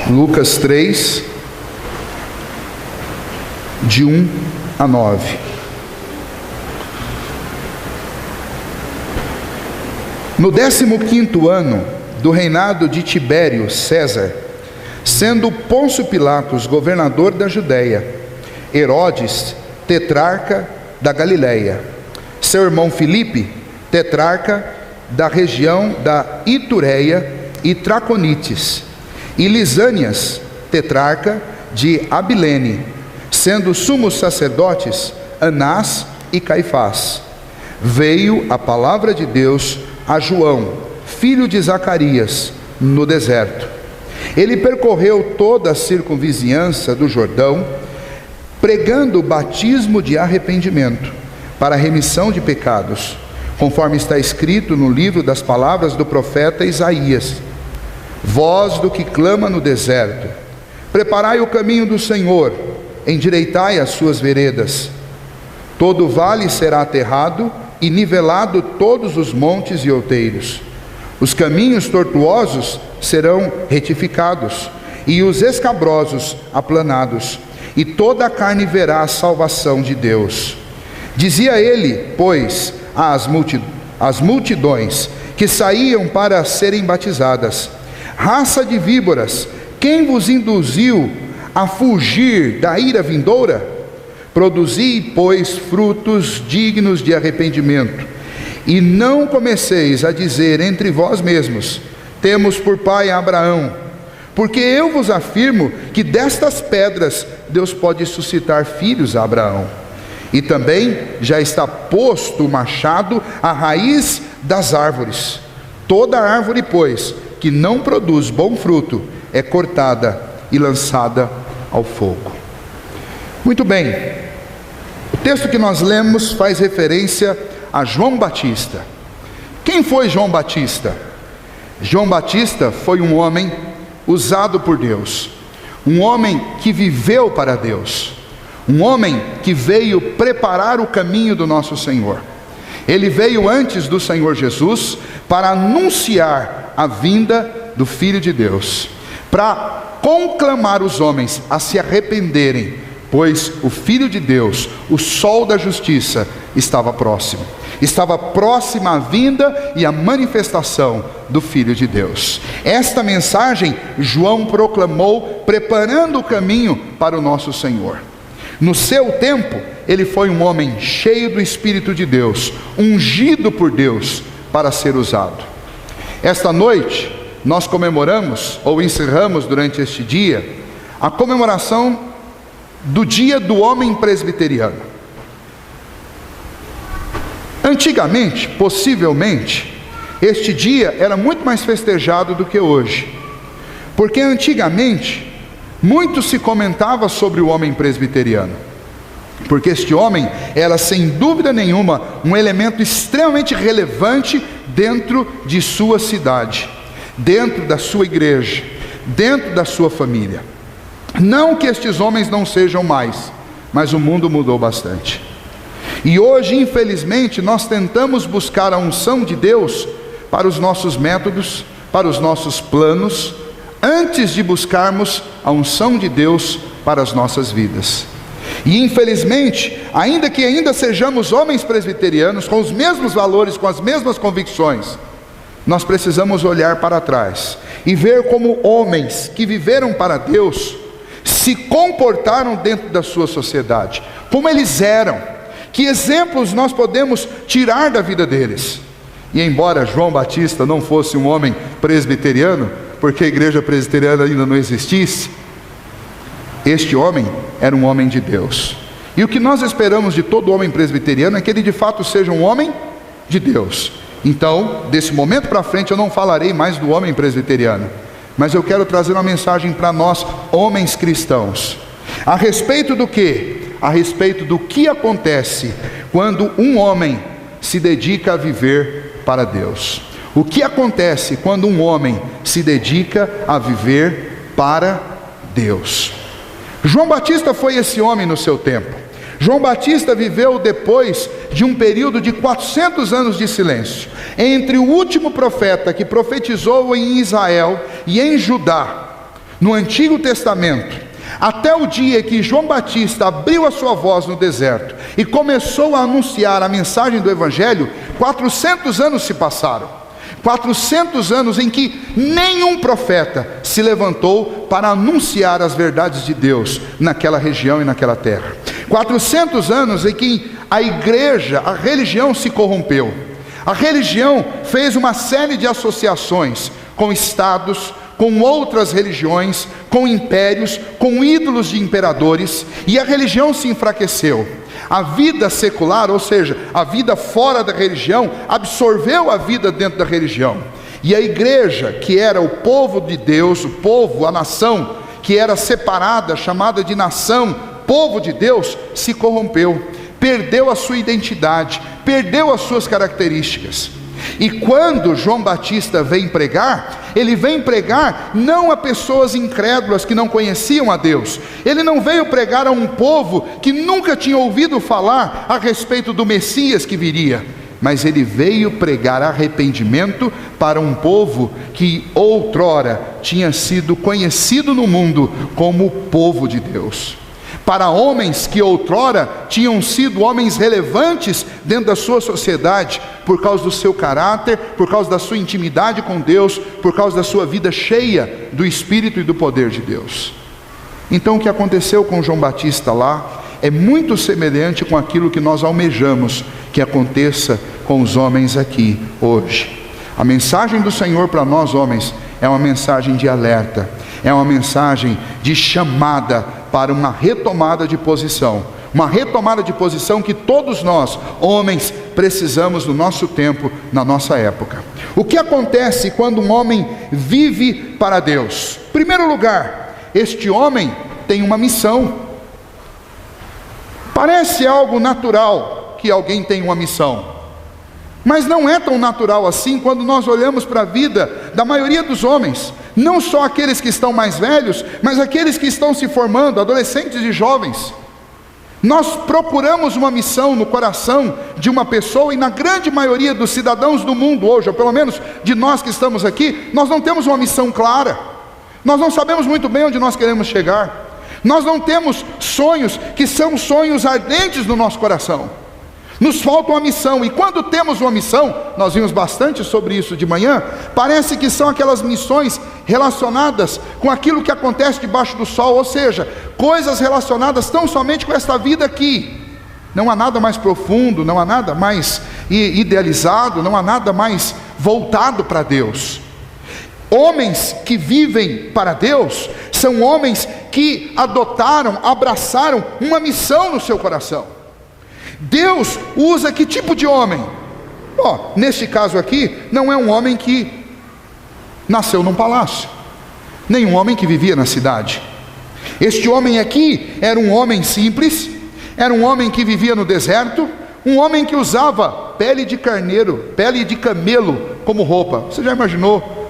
Lucas 3, de 1 a 9. No 15º ano do reinado de Tibério César, sendo Pôncio Pilatos governador da Judéia, Herodes tetrarca da Galileia, seu irmão Filipe tetrarca da região da Itureia e Traconites, e Lisânias tetrarca de Abilene, sendo sumos sacerdotes Anás e Caifás, veio a palavra de Deus a João, filho de Zacarias, no deserto. Ele percorreu toda a circunvizinhança do Jordão, pregando o batismo de arrependimento para a remissão de pecados, conforme está escrito no livro das palavras do profeta Isaías: voz do que clama no deserto, preparai o caminho do Senhor, endireitai as suas veredas. Todo vale será aterrado e nivelado todos os montes e outeiros. Os caminhos tortuosos serão retificados e os escabrosos aplanados, e toda a carne verá a salvação de Deus. Dizia ele, pois, às multidões que saíam para serem batizadas: raça de víboras, quem vos induziu a fugir da ira vindoura? Produzi, pois, frutos dignos de arrependimento, e não comeceis a dizer entre vós mesmos: temos por pai Abraão, porque eu vos afirmo que destas pedras Deus pode suscitar filhos a Abraão. E também já está posto o machado à raiz das árvores. Toda árvore, pois, que não produz bom fruto é cortada e lançada ao fogo. Muito bem, o texto que nós lemos faz referência a João Batista. Quem foi João Batista? João Batista foi um homem usado por Deus, um homem que viveu para Deus, um homem que veio preparar o caminho do nosso Senhor. Ele veio antes do Senhor Jesus para anunciar a vinda do Filho de Deus, para conclamar os homens a se arrependerem, pois o Filho de Deus, o sol da justiça, estava próximo. Estava próxima a vinda e a manifestação do Filho de Deus. Esta mensagem João proclamou, preparando o caminho para o nosso Senhor. No seu tempo, ele foi um homem cheio do Espírito de Deus, ungido por Deus para ser usado. Esta noite, nós comemoramos, ou encerramos durante este dia, a comemoração do Dia do Homem Presbiteriano. Antigamente, possivelmente, este dia era muito mais festejado do que hoje, porque antigamente muito se comentava sobre o homem presbiteriano, porque este homem era sem dúvida nenhuma um elemento extremamente relevante dentro de sua cidade, dentro da sua igreja, dentro da sua família. Não que estes homens não sejam mais, mas o mundo mudou bastante. E hoje, infelizmente, nós tentamos buscar a unção de Deus para os nossos métodos, para os nossos planos, antes de buscarmos a unção de Deus para as nossas vidas. E infelizmente, ainda que ainda sejamos homens presbiterianos, com os mesmos valores, com as mesmas convicções, nós precisamos olhar para trás e ver como homens que viveram para Deus se comportaram dentro da sua sociedade, como eles eram, que exemplos nós podemos tirar da vida deles. E embora João Batista não fosse um homem presbiteriano, porque a igreja presbiteriana ainda não existisse, este homem era um homem de Deus. E o que nós esperamos de todo homem presbiteriano é que ele de fato seja um homem de Deus. Então, desse momento para frente, eu não falarei mais do homem presbiteriano, mas eu quero trazer uma mensagem para nós, homens cristãos, a respeito do quê? A respeito do que acontece quando um homem se dedica a viver para Deus. O que acontece quando um homem se dedica a viver para Deus? João Batista foi esse homem no seu tempo. João Batista viveu depois de um período de 400 anos de silêncio, entre o último profeta que profetizou em Israel e em Judá, no Antigo Testamento, até o dia que João Batista abriu a sua voz no deserto e começou a anunciar a mensagem do Evangelho, 400 anos se passaram. 400 anos em que nenhum profeta se levantou para anunciar as verdades de Deus naquela região e naquela terra. 400 anos em que a igreja, a religião se corrompeu. A religião fez uma série de associações com estados, com outras religiões, com impérios, com ídolos de imperadores, e a religião se enfraqueceu. A vida secular, ou seja, a vida fora da religião, absorveu a vida dentro da religião. E a igreja, que era o povo de Deus, o povo, a nação, que era separada, chamada de nação, povo de Deus, se corrompeu, perdeu a sua identidade, perdeu as suas características. E quando João Batista vem pregar, ele vem pregar não a pessoas incrédulas que não conheciam a Deus. Ele não veio pregar a um povo que nunca tinha ouvido falar a respeito do Messias que viria, mas ele veio pregar arrependimento para um povo que outrora tinha sido conhecido no mundo como o povo de Deus. Para homens que outrora tinham sido homens relevantes dentro da sua sociedade, por causa do seu caráter, por causa da sua intimidade com Deus, por causa da sua vida cheia do Espírito e do poder de Deus. Então o que aconteceu com João Batista lá é muito semelhante com aquilo que nós almejamos que aconteça com os homens aqui hoje. A mensagem do Senhor para nós homens é uma mensagem de alerta, é uma mensagem de chamada para uma retomada de posição, uma retomada de posição que todos nós, homens, precisamos no nosso tempo, na nossa época. O que acontece quando um homem vive para Deus? Em primeiro lugar, este homem tem uma missão. Parece algo natural que alguém tenha uma missão, mas não é tão natural assim quando nós olhamos para a vida da maioria dos homens, não só aqueles que estão mais velhos, mas aqueles que estão se formando, adolescentes e jovens. Nós procuramos uma missão no coração de uma pessoa, e na grande maioria dos cidadãos do mundo hoje, ou pelo menos de nós que estamos aqui, nós não temos uma missão clara, nós não sabemos muito bem onde nós queremos chegar, nós não temos sonhos que são sonhos ardentes no nosso coração. Nos falta uma missão, e quando temos uma missão, nós vimos bastante sobre isso de manhã, parece que são aquelas missões relacionadas com aquilo que acontece debaixo do sol, ou seja, coisas relacionadas tão somente com esta vida aqui. Não há nada mais profundo, não há nada mais idealizado, não há nada mais voltado para Deus. Homens que vivem para Deus, são homens que adotaram, abraçaram uma missão no seu coração. Deus usa que tipo de homem? Neste caso aqui, não é um homem que nasceu num palácio, nem um homem que vivia na cidade. Este homem aqui era um homem simples, era um homem que vivia no deserto, um homem que usava pele de carneiro, pele de camelo como roupa. Você já imaginou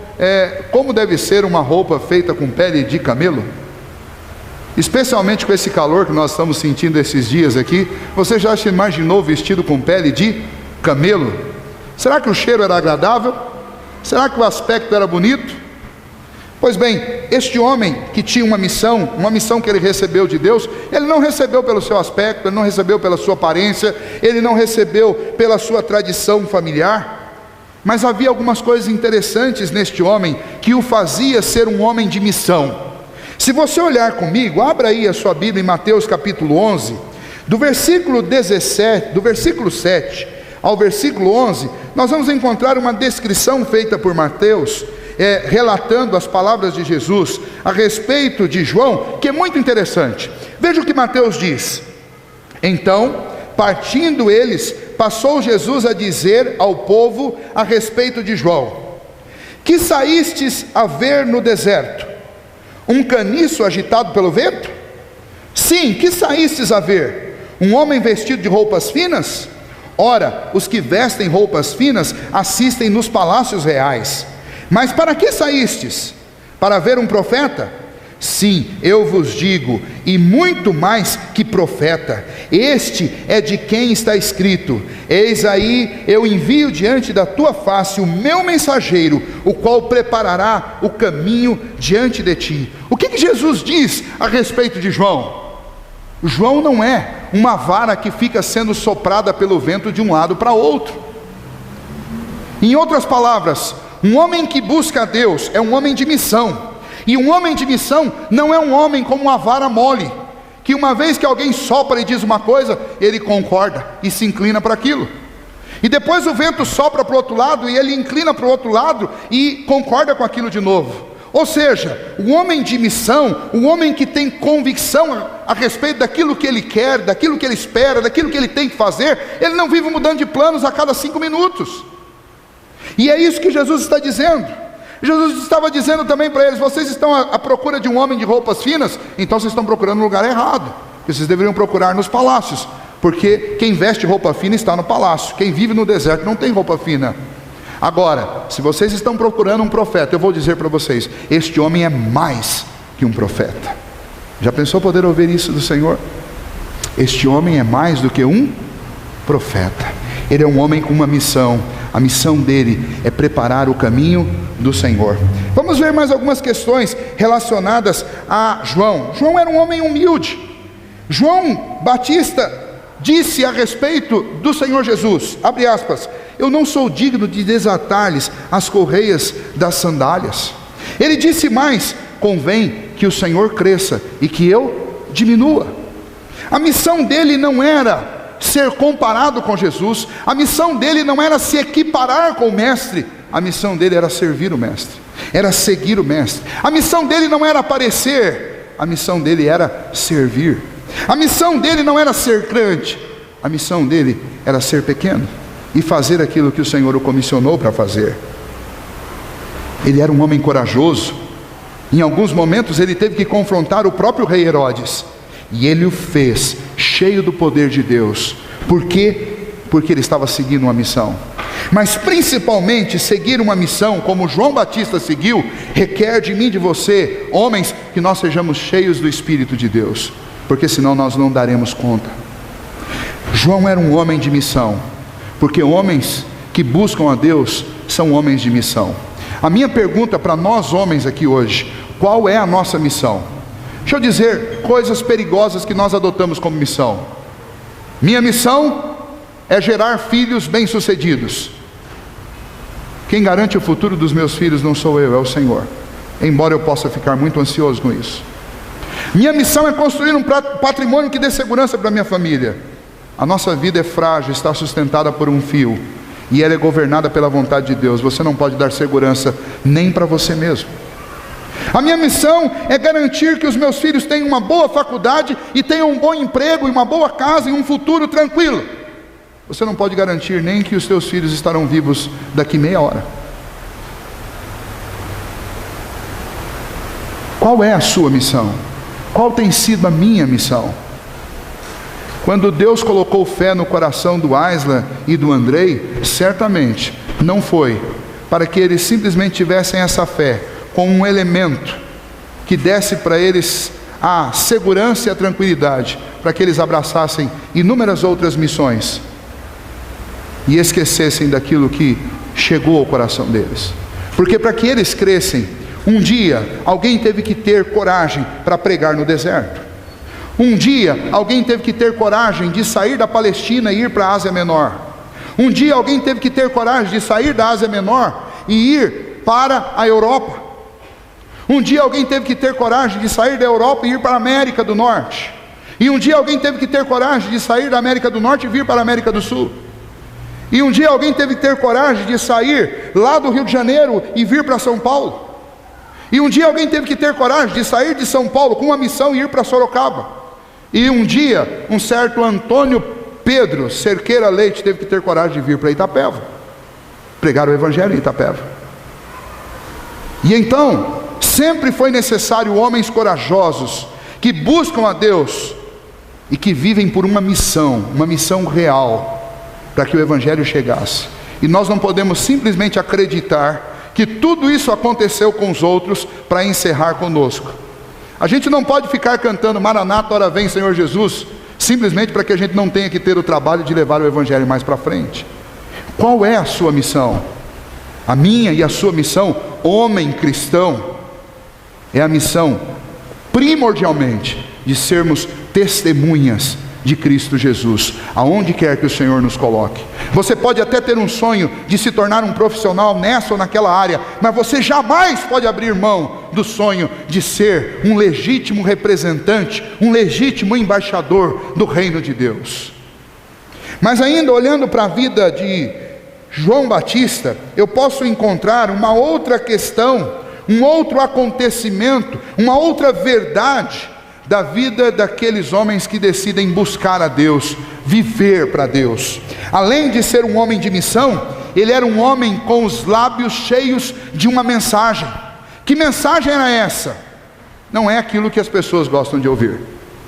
como deve ser uma roupa feita com pele de camelo? Especialmente com esse calor que nós estamos sentindo esses dias aqui, você já se imaginou vestido com pele de camelo? Será que o cheiro era agradável? Será que o aspecto era bonito? Pois bem, este homem que tinha uma missão que ele recebeu de Deus, ele não recebeu pelo seu aspecto, ele não recebeu pela sua aparência, ele não recebeu pela sua tradição familiar, mas havia algumas coisas interessantes neste homem que o fazia ser um homem de missão. Se você olhar comigo, abra aí a sua Bíblia em Mateus capítulo 11, do versículo 7 ao versículo 11, nós vamos encontrar uma descrição feita por Mateus, relatando as palavras de Jesus a respeito de João, que é muito interessante. Veja o que Mateus diz: então, partindo eles, passou Jesus a dizer ao povo a respeito de João: que saístes a ver no deserto? Um caniço agitado pelo vento? Sim, que saístes a ver? Um homem vestido de roupas finas? Ora, os que vestem roupas finas assistem nos palácios reais. Mas para que saístes? Para ver um profeta? Sim, eu vos digo, e muito mais que profeta. Este é de quem está escrito: eis aí, eu envio diante da tua face o meu mensageiro, o qual preparará o caminho diante de ti. O O que Jesus diz a respeito de João? João não é uma vara que fica sendo soprada pelo vento de um lado para outro. Em outras palavras, um homem que busca a Deus é um homem de missão. E um homem de missão não é um homem como uma vara mole, que uma vez que alguém sopra e diz uma coisa, ele concorda e se inclina para aquilo. E depois o vento sopra para o outro lado e ele inclina para o outro lado e concorda com aquilo de novo. Ou seja, o homem de missão, o homem que tem convicção a respeito daquilo que ele quer, daquilo que ele espera, daquilo que ele tem que fazer, ele não vive mudando de planos a cada 5 minutos. E é isso que Jesus está dizendo. Jesus estava dizendo também para eles: vocês estão à procura de um homem de roupas finas? Então vocês estão procurando no lugar errado. Vocês deveriam procurar nos palácios, porque quem veste roupa fina está no palácio. Quem vive no deserto não tem roupa fina. Agora, se vocês estão procurando um profeta, eu vou dizer para vocês: este homem é mais que um profeta. Já pensou poder ouvir isso do Senhor? Este homem é mais do que um profeta. Ele é um homem com uma missão. A missão dele é preparar o caminho do Senhor. Vamos ver mais algumas questões relacionadas a João. João era um homem humilde. João Batista disse a respeito do Senhor Jesus, abre aspas: eu não sou digno de desatar-lhes as correias das sandálias. Ele disse mais: convém que o Senhor cresça e que eu diminua. A missão dele não era ser comparado com Jesus, a missão dele não era se equiparar com o mestre, a missão dele era servir o mestre, era seguir o mestre. A missão dele não era aparecer, a missão dele era servir. A missão dele não era ser grande, a missão dele era ser pequeno e fazer aquilo que o Senhor o comissionou para fazer. Ele era um homem corajoso. Em alguns momentos ele teve que confrontar o próprio rei Herodes, e ele o fez cheio do poder de Deus. Por quê? Porque ele estava seguindo uma missão. Mas principalmente seguir uma missão como João Batista seguiu, requer de mim e de você, homens, que nós sejamos cheios do Espírito de Deus, porque senão nós não daremos conta. João era um homem de missão, porque homens que buscam a Deus são homens de missão. A minha pergunta para nós homens aqui hoje: qual é a nossa missão? Deixa eu dizer coisas perigosas que nós adotamos como missão. Minha missão é gerar filhos bem-sucedidos. Quem garante o futuro dos meus filhos não sou eu, é o Senhor, embora eu possa ficar muito ansioso com isso. Minha missão é construir um patrimônio que dê segurança para a minha família. A nossa vida é frágil, está sustentada por um fio, e ela é governada pela vontade de Deus. Você não pode dar segurança nem para você mesmo. A minha missão é garantir que os meus filhos tenham uma boa faculdade e tenham um bom emprego e uma boa casa e um futuro tranquilo. Você não pode garantir nem que os seus filhos estarão vivos daqui meia hora. Qual é a sua missão? Qual tem sido a minha missão? Quando Deus colocou fé no coração do Aisla e do Andrei, certamente não foi para que eles simplesmente tivessem essa fé como um elemento que desse para eles a segurança e a tranquilidade, para que eles abraçassem inúmeras outras missões e esquecessem daquilo que chegou ao coração deles. Porque para que eles crescem, um dia alguém teve que ter coragem para pregar no deserto. Um dia alguém teve que ter coragem de sair da Palestina e ir para a Ásia Menor. Um dia alguém teve que ter coragem de sair da Ásia Menor e ir para a Europa. Um dia alguém teve que ter coragem de sair da Europa e ir para a América do Norte. E um dia alguém teve que ter coragem de sair da América do Norte e vir para a América do Sul. E um dia alguém teve que ter coragem de sair lá do Rio de Janeiro e vir para São Paulo. E um dia alguém teve que ter coragem de sair de São Paulo com uma missão e ir para Sorocaba. E um dia um certo Antônio Pedro Cerqueira Leite teve que ter coragem de vir para Itapeva, pregar o Evangelho em Itapeva. E então sempre foi necessário homens corajosos, que buscam a Deus e que vivem por uma missão real, para que o Evangelho chegasse. E nós não podemos simplesmente acreditar que tudo isso aconteceu com os outros para encerrar conosco. A gente não pode ficar cantando Maranata, ora vem Senhor Jesus, simplesmente para que a gente não tenha que ter o trabalho de levar o Evangelho mais para frente. Qual é a sua missão? A minha e a sua missão, homem cristão, é a missão primordialmente de sermos testemunhas de Cristo Jesus, aonde quer que o Senhor nos coloque. Você pode até ter um sonho de se tornar um profissional nessa ou naquela área, mas você jamais pode abrir mão do sonho de ser um legítimo representante, um legítimo embaixador do reino de Deus. Mas ainda olhando para a vida de João Batista, eu posso encontrar uma outra questão, um outro acontecimento, uma outra verdade da vida daqueles homens que decidem buscar a Deus, viver para Deus. Além de ser um homem de missão, ele era um homem com os lábios cheios de uma mensagem. Que mensagem era essa? Não é aquilo que as pessoas gostam de ouvir,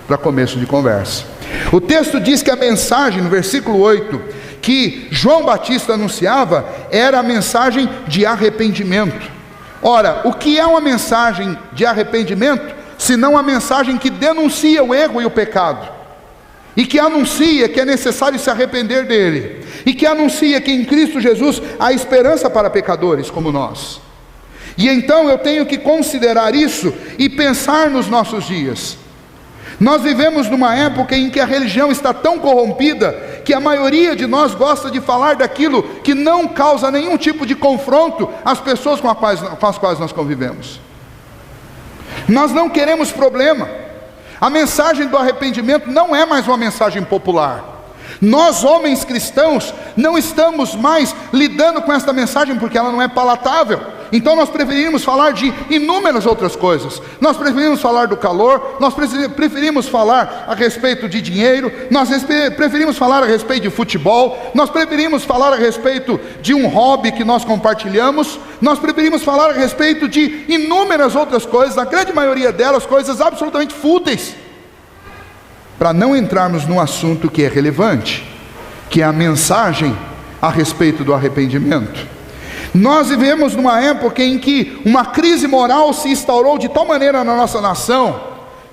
para começo de conversa. O texto diz que a mensagem, no versículo 8, que João Batista anunciava, era a mensagem de arrependimento. Ora, o que é uma mensagem de arrependimento, senão a mensagem que denuncia o erro e o pecado, e que anuncia que é necessário se arrepender dele, e que anuncia que em Cristo Jesus há esperança para pecadores como nós. E então eu tenho que considerar isso e pensar nos nossos dias. Nós vivemos numa época em que a religião está tão corrompida, que a maioria de nós gosta de falar daquilo que não causa nenhum tipo de confronto às pessoas com as quais nós convivemos. Nós não queremos problema. A mensagem do arrependimento não é mais uma mensagem popular. Nós, homens cristãos, não estamos mais lidando com esta mensagem porque ela não é palatável. Então nós preferimos falar de inúmeras outras coisas. Nós preferimos falar do calor, nós preferimos falar a respeito de dinheiro, nós preferimos falar a respeito de futebol, nós preferimos falar a respeito de um hobby que nós compartilhamos, nós preferimos falar a respeito de inúmeras outras coisas, a grande maioria delas coisas absolutamente fúteis, para não entrarmos num assunto que é relevante, que é a mensagem a respeito do arrependimento. Nós vivemos numa época em que uma crise moral se instaurou de tal maneira na nossa nação,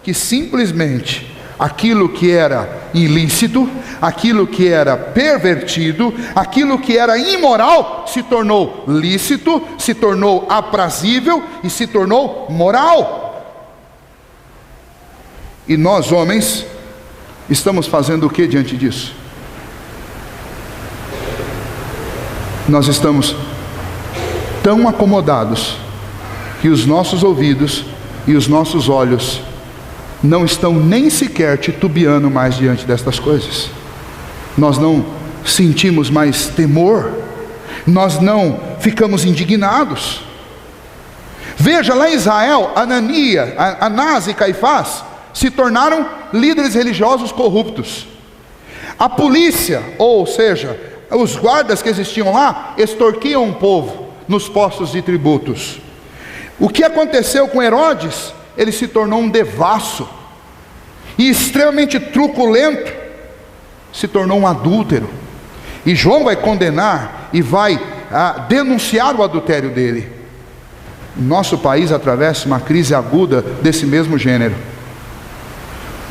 que simplesmente aquilo que era ilícito, aquilo que era pervertido, aquilo que era imoral, se tornou lícito, se tornou aprazível e se tornou moral. E nós, homens, estamos fazendo o que diante disso? Nós estamos tão acomodados que os nossos ouvidos e os nossos olhos não estão nem sequer titubeando mais diante destas coisas. Nós não sentimos mais temor, nós não ficamos indignados. Veja, lá em Israel, Anás e Caifás se tornaram líderes religiosos corruptos. A polícia, ou seja, os guardas que existiam lá, extorquiam o povo nos postos de tributos. O que aconteceu com Herodes? Ele se tornou um devasso e extremamente truculento, se tornou um adúltero. E João vai condenar e vai denunciar o adultério dele. Nosso país atravessa uma crise aguda desse mesmo gênero.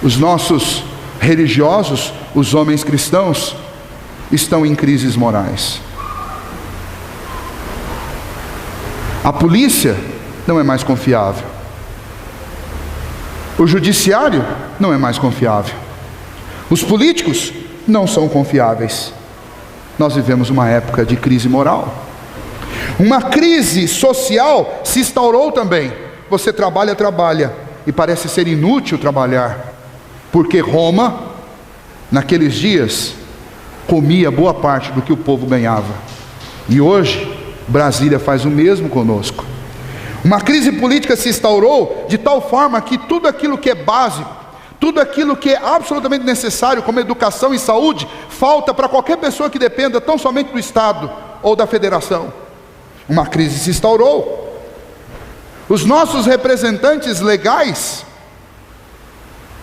Os nossos religiosos, os homens cristãos, estão em crises morais. A polícia não é mais confiável. O judiciário não é mais confiável. Os políticos não são confiáveis. Nós vivemos uma época de crise moral. Uma crise social se instaurou também. Você trabalha e parece ser inútil trabalhar, porque Roma, naqueles dias, comia boa parte do que o povo ganhava. E hoje Brasília faz o mesmo conosco. Uma crise política se instaurou de tal forma que tudo aquilo que é básico, tudo aquilo que é absolutamente necessário, como educação e saúde, falta para qualquer pessoa que dependa tão somente do Estado ou da federação. Uma crise se instaurou. Os nossos representantes legais,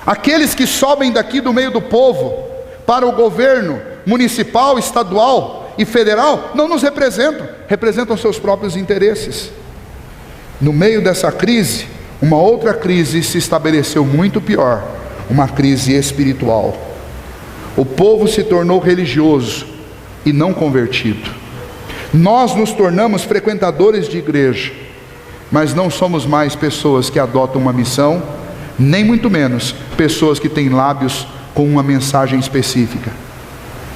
aqueles que sobem daqui do meio do povo para o governo municipal, estadual e federal, não nos representam, representam seus próprios interesses. No meio dessa crise, uma outra crise se estabeleceu muito pior, uma crise espiritual. O povo se tornou religioso e não convertido. Nós nos tornamos frequentadores de igreja, mas não somos mais pessoas que adotam uma missão, nem muito menos pessoas que têm lábios com uma mensagem específica.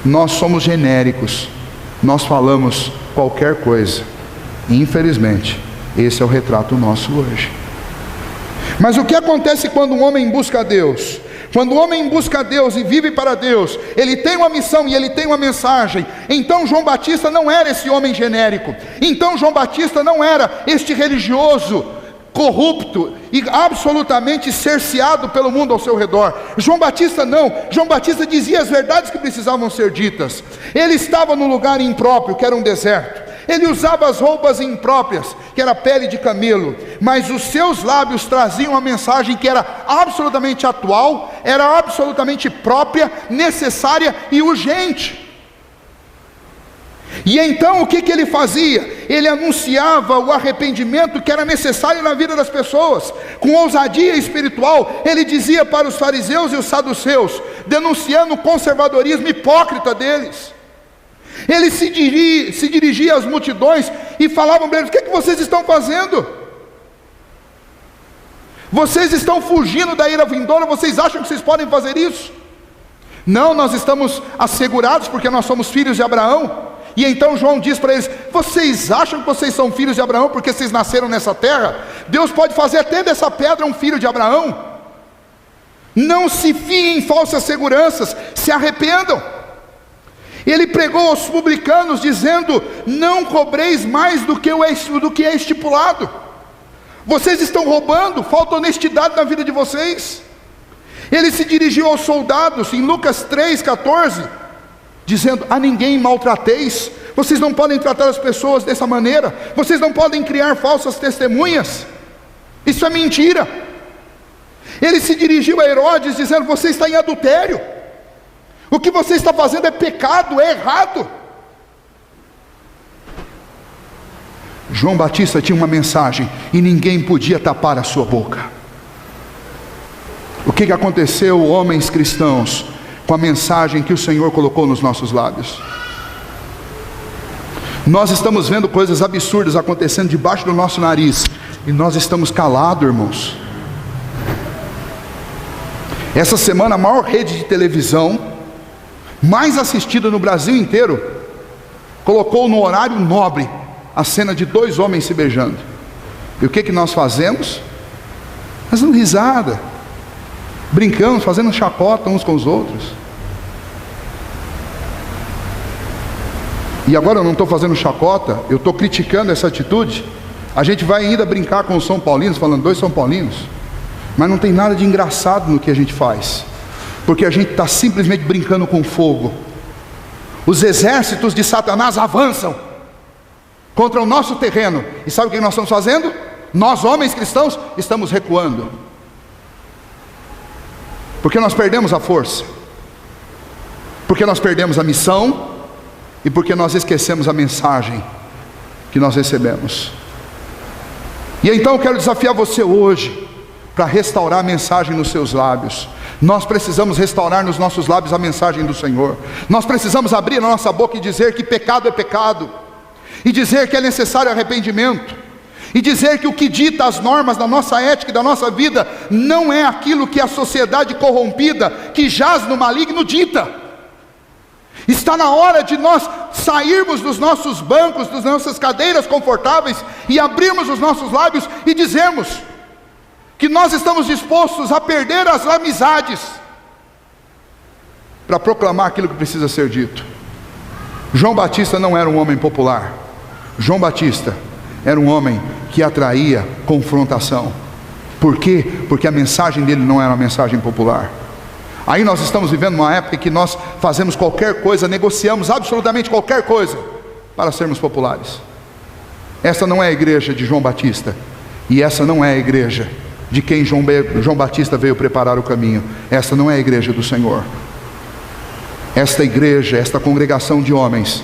Nós somos genéricos, nós falamos qualquer coisa. Infelizmente, esse é o retrato nosso hoje. Mas o que acontece quando um homem busca a Deus? Quando o homem busca a Deus e vive para Deus, ele tem uma missão e ele tem uma mensagem. Então João Batista não era esse homem genérico. Então João Batista não era este religioso corrupto e absolutamente cerceado pelo mundo ao seu redor. João Batista não. João Batista dizia as verdades que precisavam ser ditas. Ele estava num lugar impróprio, que era um deserto. Ele usava as roupas impróprias, que era pele de camelo, mas os seus lábios traziam uma mensagem que era absolutamente atual, era absolutamente própria, necessária e urgente. E então o que ele fazia? Ele anunciava o arrependimento que era necessário na vida das pessoas. Com ousadia espiritual, ele dizia para os fariseus e os saduceus, denunciando o conservadorismo hipócrita deles. Ele se dirigia às multidões e falava para eles: o que vocês estão fazendo? Vocês estão fugindo da ira vindoura? Vocês acham que vocês podem fazer isso? Não, nós estamos assegurados porque nós somos filhos de Abraão. E então João diz para eles: vocês acham que vocês são filhos de Abraão porque vocês nasceram nessa terra? Deus pode fazer até dessa pedra um filho de Abraão. Não se fiem em falsas seguranças, se arrependam. Ele pregou aos publicanos dizendo: não cobreis mais do que é estipulado. Vocês estão roubando, falta honestidade na vida de vocês. Ele se dirigiu aos soldados em Lucas 3,14, dizendo: a ninguém maltrateis. Vocês não podem tratar as pessoas dessa maneira. Vocês não podem criar falsas testemunhas. Isso é mentira. Ele se dirigiu a Herodes dizendo: você está em adultério. O que você está fazendo é pecado, é errado. João Batista tinha uma mensagem e ninguém podia tapar a sua boca. O que aconteceu, homens cristãos, com a mensagem que o Senhor colocou nos nossos lábios? Nós estamos vendo coisas absurdas acontecendo debaixo do nosso nariz e nós estamos calados, irmãos. Essa semana a maior rede de televisão mais assistida no Brasil inteiro colocou no horário nobre a cena de dois homens se beijando. E o que nós fazemos? Nós damos risada, brincamos, fazendo chacota uns com os outros. E agora eu não estou fazendo chacota, eu estou criticando essa atitude. A gente vai ainda brincar com os São Paulinos, falando dois São Paulinos, mas não tem nada de engraçado no que a gente faz, porque a gente está simplesmente brincando com fogo. Os exércitos de Satanás avançam contra o nosso terreno, e sabe o que nós estamos fazendo? Nós, homens cristãos, estamos recuando, porque nós perdemos a força, porque nós perdemos a missão, e porque nós esquecemos a mensagem que nós recebemos. E então eu quero desafiar você hoje para restaurar a mensagem nos seus lábios. Nós precisamos restaurar nos nossos lábios a mensagem do Senhor. Nós precisamos abrir a nossa boca e dizer que pecado é pecado, e dizer que é necessário arrependimento, e dizer que o que dita as normas da nossa ética e da nossa vida não é aquilo que a sociedade corrompida, que jaz no maligno, dita. Está na hora de nós sairmos dos nossos bancos, das nossas cadeiras confortáveis, e abrirmos os nossos lábios e dizermos que nós estamos dispostos a perder as amizades para proclamar aquilo que precisa ser dito. João Batista não era um homem popular. João Batista era um homem que atraía confrontação. Por quê? Porque a mensagem dele não era uma mensagem popular. Aí nós estamos vivendo uma época que nós fazemos qualquer coisa, negociamos absolutamente qualquer coisa para sermos populares. Essa não é a igreja de João Batista, e essa não é a igreja de quem João Batista veio preparar o caminho. Essa não é a igreja do Senhor. Esta igreja, esta congregação de homens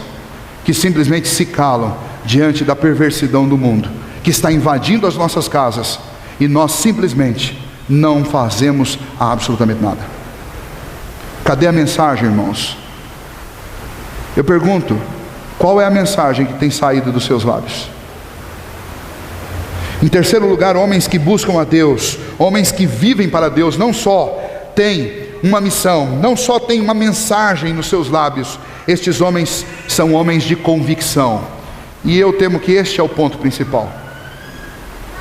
que simplesmente se calam diante da perversidão do mundo, que está invadindo as nossas casas, e nós simplesmente não fazemos absolutamente nada. Cadê a mensagem, irmãos? Eu pergunto, qual é a mensagem que tem saído dos seus lábios? Em terceiro lugar, homens que buscam a Deus, homens que vivem para Deus, não só têm uma missão, não só têm uma mensagem nos seus lábios, estes homens são homens de convicção. E eu temo que este é o ponto principal.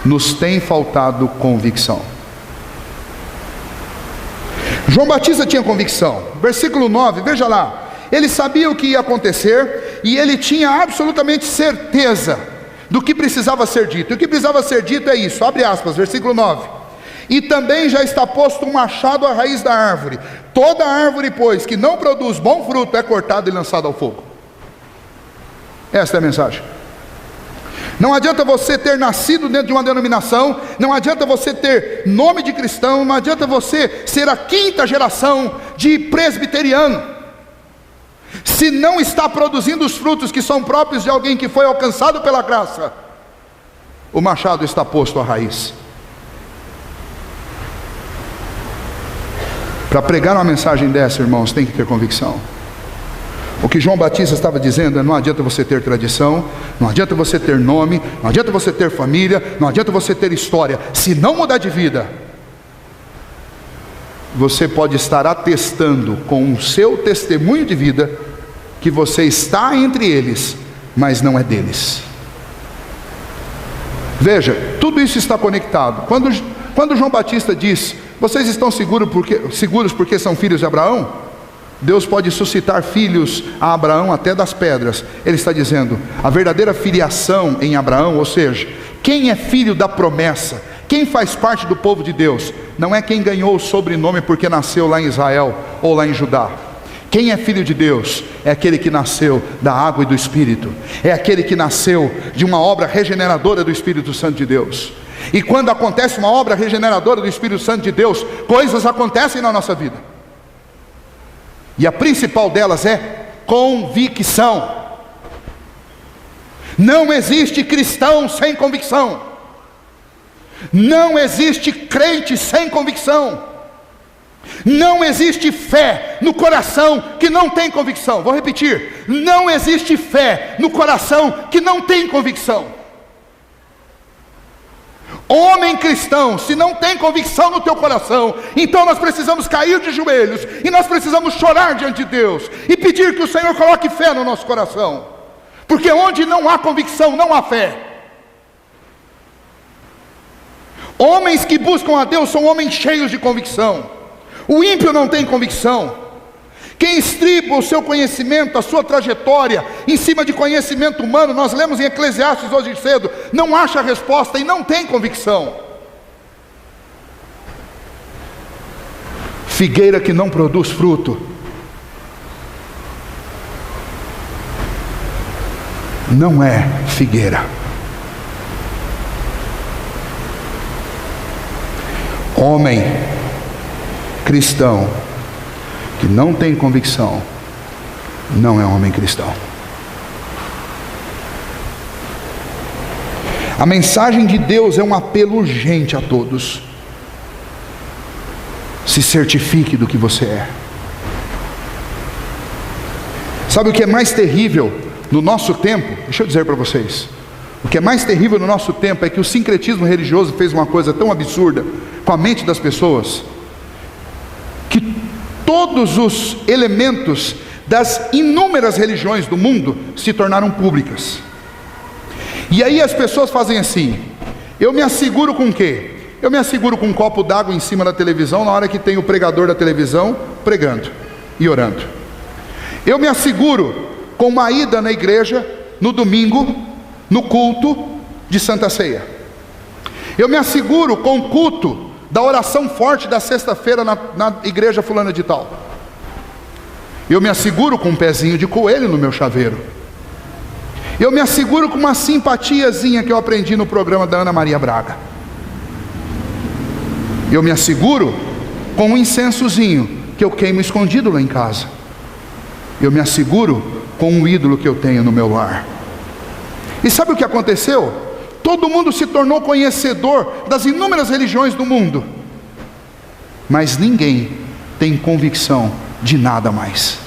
Nos tem faltado convicção. João Batista tinha convicção. Versículo 9, veja lá. Ele sabia o que ia acontecer e ele tinha absolutamente certeza do que precisava ser dito. E o que precisava ser dito é isso, abre aspas, versículo 9. E também já está posto um machado à raiz da árvore. Toda árvore, pois, que não produz bom fruto é cortada e lançada ao fogo. Esta é a mensagem. Não adianta você ter nascido dentro de uma denominação, não adianta você ter nome de cristão, não adianta você ser a quinta geração de presbiteriano, se não está produzindo os frutos que são próprios de alguém que foi alcançado pela graça. O machado está posto à raiz. Para pregar uma mensagem dessa, irmãos, tem que ter convicção. O que João Batista estava dizendo é: não adianta você ter tradição, não adianta você ter nome, não adianta você ter família, não adianta você ter história, se não mudar de vida, você pode estar atestando com o seu testemunho de vida que você está entre eles, mas não é deles. Veja, tudo isso está conectado. Quando João Batista diz: vocês estão seguros porque são filhos de Abraão? Deus pode suscitar filhos a Abraão até das pedras. Ele está dizendo, a verdadeira filiação em Abraão, ou seja, quem é filho da promessa, quem faz parte do povo de Deus, não é quem ganhou o sobrenome porque nasceu lá em Israel ou lá em Judá. Quem é filho de Deus é aquele que nasceu da água e do Espírito, é aquele que nasceu de uma obra regeneradora do Espírito Santo de Deus. E quando acontece uma obra regeneradora do Espírito Santo de Deus, coisas acontecem na nossa vida. E a principal delas é convicção. Não existe cristão sem convicção. Não existe crente sem convicção. Não existe fé no coração que não tem convicção. Vou repetir: não existe fé no coração que não tem convicção. Homem cristão, se não tem convicção no teu coração, então nós precisamos cair de joelhos e nós precisamos chorar diante de Deus e pedir que o Senhor coloque fé no nosso coração, porque onde não há convicção, não há fé. Homens que buscam a Deus são homens cheios de convicção. O ímpio não tem convicção. Quem estriba o seu conhecimento, a sua trajetória, em cima de conhecimento humano, nós lemos em Eclesiastes hoje cedo, não acha a resposta e não tem convicção. Figueira que não produz fruto não é figueira. Homem cristão que não tem convicção não é homem cristão. A mensagem de Deus é um apelo urgente a todos. Se certifique do que você é. Sabe o que é mais terrível no nosso tempo? Deixa eu dizer para vocês. O que é mais terrível no nosso tempo é que o sincretismo religioso fez uma coisa tão absurda com a mente das pessoas, que todos os elementos das inúmeras religiões do mundo se tornaram públicas. E aí as pessoas fazem assim: eu me asseguro com o quê? Eu me asseguro com um copo d'água em cima da televisão na hora que tem o pregador da televisão pregando e orando. Eu me asseguro com uma ida na igreja no domingo, no culto de Santa Ceia. Eu me asseguro com o culto da oração forte da sexta-feira na igreja fulana de tal. Eu me asseguro com um pezinho de coelho no meu chaveiro. Eu me asseguro com uma simpatiazinha que eu aprendi no programa da Ana Maria Braga. Eu me asseguro com um incensozinho que eu queimo escondido lá em casa. Eu me asseguro com um ídolo que eu tenho no meu lar. E sabe o que aconteceu? Todo mundo se tornou conhecedor das inúmeras religiões do mundo, mas ninguém tem convicção de nada mais.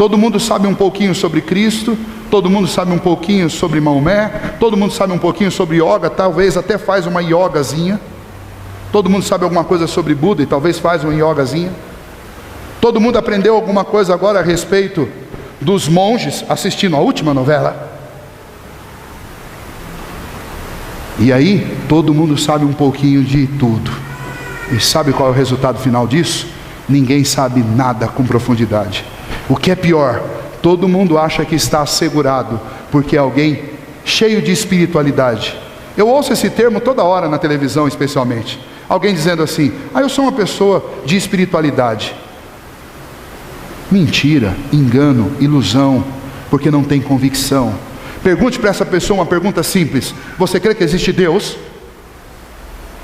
Todo mundo sabe um pouquinho sobre Cristo, todo mundo sabe um pouquinho sobre Maomé, todo mundo sabe um pouquinho sobre yoga, talvez até faz uma yogazinha. Todo mundo sabe alguma coisa sobre Buda e talvez faz uma yogazinha. Todo mundo aprendeu alguma coisa agora a respeito dos monges assistindo a última novela. E aí, todo mundo sabe um pouquinho de tudo. E sabe qual é o resultado final disso? Ninguém sabe nada com profundidade. O que é pior, todo mundo acha que está assegurado, porque é alguém cheio de espiritualidade. Eu ouço esse termo toda hora na televisão, especialmente. Alguém dizendo assim: eu sou uma pessoa de espiritualidade. Mentira, engano, ilusão, porque não tem convicção. Pergunte para essa pessoa uma pergunta simples: você crê que existe Deus?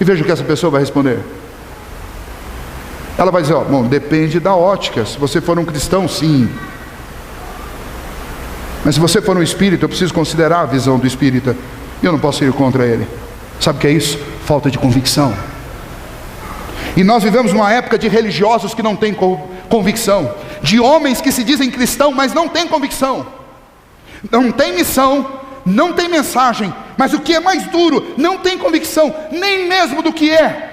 E veja o que essa pessoa vai responder. Ela vai dizer: bom, depende da ótica. Se você for um cristão, sim. Mas se você for um espírita, eu preciso considerar a visão do espírita, e eu não posso ir contra ele. Sabe o que é isso? Falta de convicção. E nós vivemos numa época de religiosos que não têm convicção, de homens que se dizem cristãos, mas não têm convicção, não tem missão, não tem mensagem, mas o que é mais duro, não tem convicção nem mesmo do que é.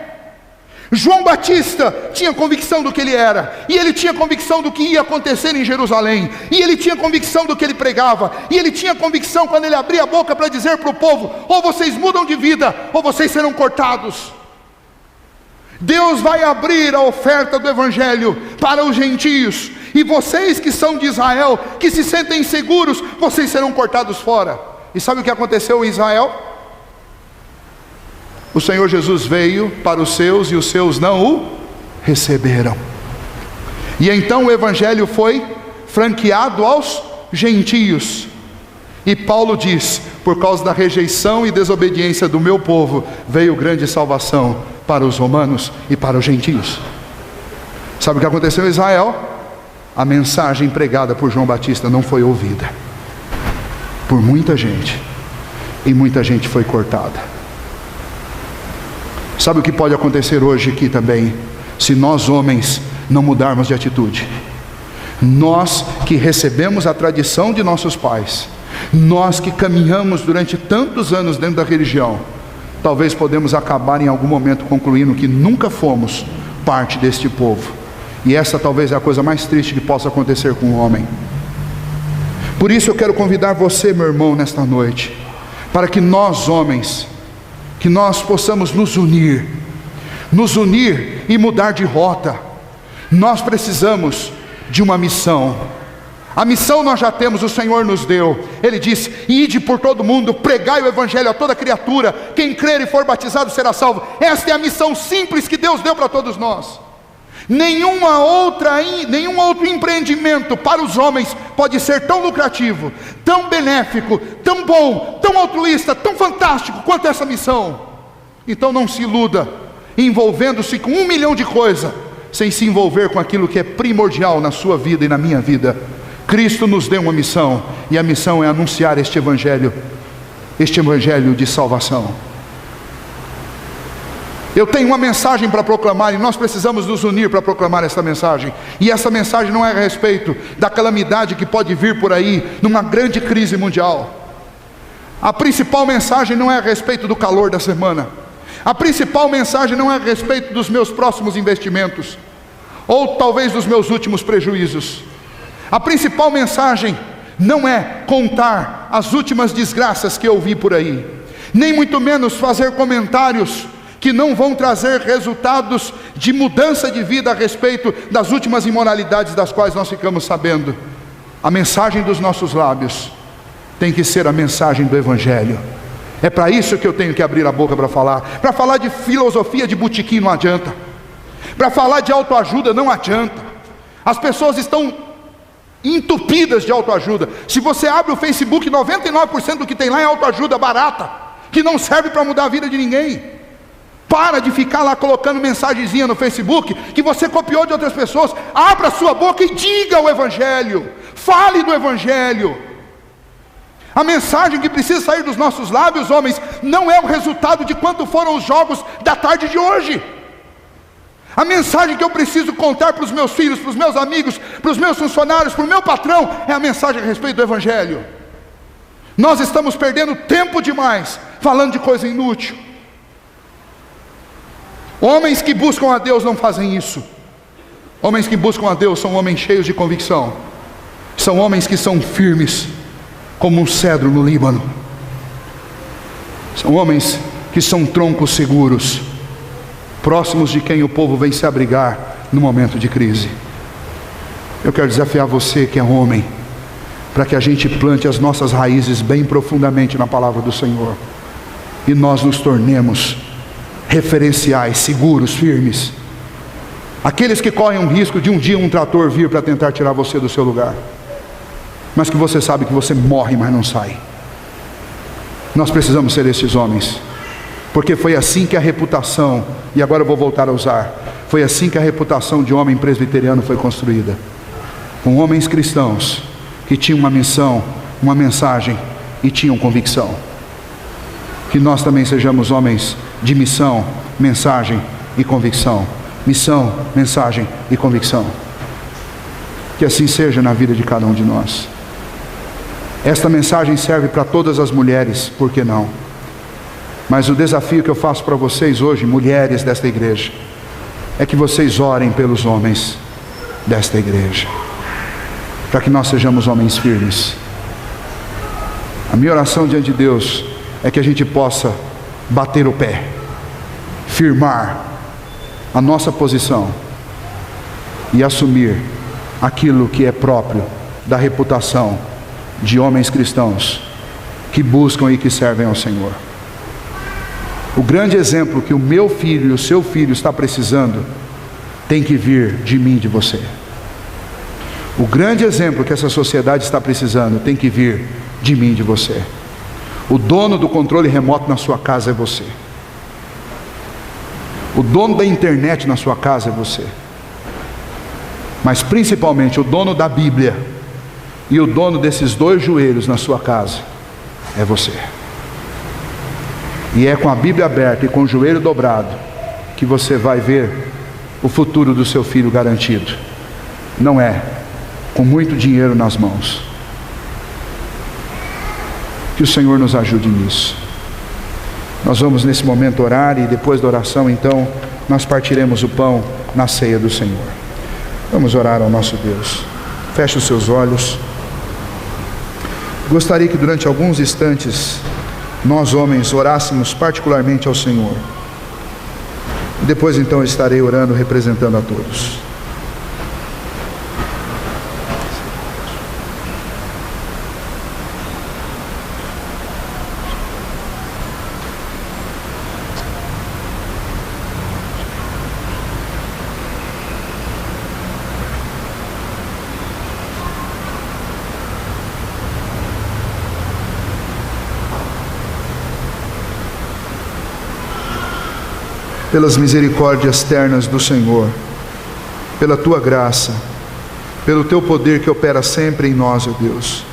João Batista tinha convicção do que ele era, e ele tinha convicção do que ia acontecer em Jerusalém, e ele tinha convicção do que ele pregava, e ele tinha convicção quando ele abria a boca para dizer para o povo: ou vocês mudam de vida, ou vocês serão cortados. Deus vai abrir a oferta do Evangelho para os gentios, e vocês que são de Israel, que se sentem seguros, vocês serão cortados fora. E sabe o que aconteceu em Israel? O Senhor Jesus veio para os seus, e os seus não o receberam. E então o Evangelho foi franqueado aos gentios. E Paulo diz: por causa da rejeição e desobediência do meu povo, veio grande salvação para os romanos e para os gentios. Sabe o que aconteceu em Israel? A mensagem pregada por João Batista não foi ouvida por muita gente, e muita gente foi cortada. Sabe o que pode acontecer hoje aqui também, se nós homens não mudarmos de atitude? Nós que recebemos a tradição de nossos pais, nós que caminhamos durante tantos anos dentro da religião, talvez podemos acabar em algum momento concluindo que nunca fomos parte deste povo. E essa talvez é a coisa mais triste que possa acontecer com um homem. Por isso eu quero convidar você, meu irmão, nesta noite, para que nós homens, que nós possamos nos unir e mudar de rota. Nós precisamos de uma missão. A missão nós já temos, o Senhor nos deu. Ele diz: ide por todo mundo, pregai o Evangelho a toda criatura, quem crer e for batizado será salvo. Esta é a missão simples que Deus deu para todos nós. Nenhum outro empreendimento para os homens pode ser tão lucrativo, tão benéfico, tão bom, tão altruísta, tão fantástico quanto essa missão. Então não se iluda envolvendo-se com 1 milhão de coisas, sem se envolver com aquilo que é primordial na sua vida e na minha vida. Cristo nos deu uma missão, e a missão é anunciar este Evangelho de salvação. Eu tenho uma mensagem para proclamar, e nós precisamos nos unir para proclamar essa mensagem. E essa mensagem não é a respeito da calamidade que pode vir por aí, numa grande crise mundial. A principal mensagem não é a respeito do calor da semana. A principal mensagem não é a respeito dos meus próximos investimentos, ou talvez dos meus últimos prejuízos. A principal mensagem não é contar as últimas desgraças que eu vi por aí, nem muito menos fazer comentários que não vão trazer resultados de mudança de vida a respeito das últimas imoralidades das quais nós ficamos sabendo. A mensagem dos nossos lábios tem que ser a mensagem do Evangelho. É para isso que eu tenho que abrir a boca para falar. Para falar de filosofia de botequim não adianta. Para falar de autoajuda não adianta. As pessoas estão entupidas de autoajuda. Se você abre o Facebook, 99% do que tem lá é autoajuda barata, que não serve para mudar a vida de ninguém. Para de ficar lá colocando mensagenzinha no Facebook que você copiou de outras pessoas. Abra a sua boca e diga o Evangelho. Fale do Evangelho. A mensagem que precisa sair dos nossos lábios, homens, não é o resultado de quanto foram os jogos da tarde de hoje. A mensagem que eu preciso contar para os meus filhos, para os meus amigos, para os meus funcionários, para o meu patrão, é a mensagem a respeito do Evangelho. Nós estamos perdendo tempo demais falando de coisa inútil. Homens que buscam a Deus não fazem isso. Homens que buscam a Deus são homens cheios de convicção. São homens que são firmes como um cedro no Líbano. São homens que são troncos seguros, próximos de quem o povo vem se abrigar no momento de crise. Eu quero desafiar você que é homem, para que a gente plante as nossas raízes bem profundamente na palavra do Senhor, e nós nos tornemos referenciais, seguros, firmes, aqueles que correm um risco de um dia um trator vir para tentar tirar você do seu lugar, mas que você sabe que você morre, mas não sai. Nós precisamos ser esses homens, porque foi assim que a reputação, e agora eu vou voltar a usar, foi assim que a reputação de homem presbiteriano foi construída, com homens cristãos que tinham uma missão, uma mensagem e tinham convicção. Que nós também sejamos homens de missão, mensagem e convicção. Missão, mensagem e convicção. Que assim seja na vida de cada um de nós. Esta mensagem serve para todas as mulheres, por que não? Mas o desafio que eu faço para vocês hoje, mulheres desta igreja, é que vocês orem pelos homens desta igreja, para que nós sejamos homens firmes. A minha oração diante de Deus é que a gente possa bater o pé, firmar a nossa posição e assumir aquilo que é próprio da reputação de homens cristãos que buscam e que servem ao Senhor. O grande exemplo que o meu filho e o seu filho está precisando tem que vir de mim e de você. O grande exemplo que essa sociedade está precisando tem que vir de mim e de você. O dono do controle remoto na sua casa é você. O dono da internet na sua casa é você. Mas principalmente o dono da Bíblia e o dono desses dois joelhos na sua casa é você. E é com a Bíblia aberta e com o joelho dobrado que você vai ver o futuro do seu filho garantido. Não é com muito dinheiro nas mãos. Que o Senhor nos ajude nisso. Nós vamos nesse momento orar, e depois da oração então nós partiremos o pão na ceia do Senhor. Vamos orar ao nosso Deus. Feche os seus olhos. Gostaria que durante alguns instantes nós homens orássemos particularmente ao Senhor. E depois então eu estarei orando representando a todos. Pelas misericórdias ternas do Senhor, pela Tua graça, pelo Teu poder que opera sempre em nós, ó Deus,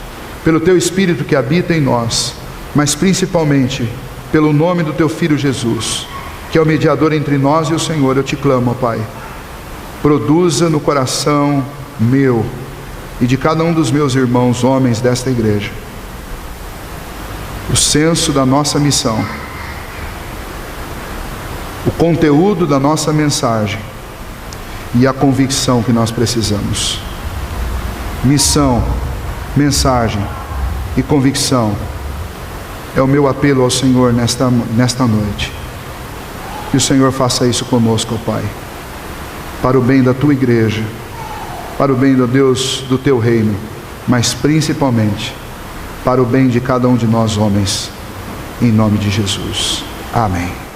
pelo Teu Espírito que habita em nós, mas principalmente pelo nome do Teu Filho Jesus, que é o mediador entre nós e o Senhor, eu te clamo, ó Pai, produza no coração meu e de cada um dos meus irmãos, homens desta igreja, o senso da nossa missão, o conteúdo da nossa mensagem e a convicção que nós precisamos. Missão, mensagem e convicção é o meu apelo ao Senhor nesta noite. Que o Senhor faça isso conosco, ó Pai, para o bem da Tua igreja, para o bem, ó Deus, do Teu reino, mas principalmente para o bem de cada um de nós homens, em nome de Jesus. Amém.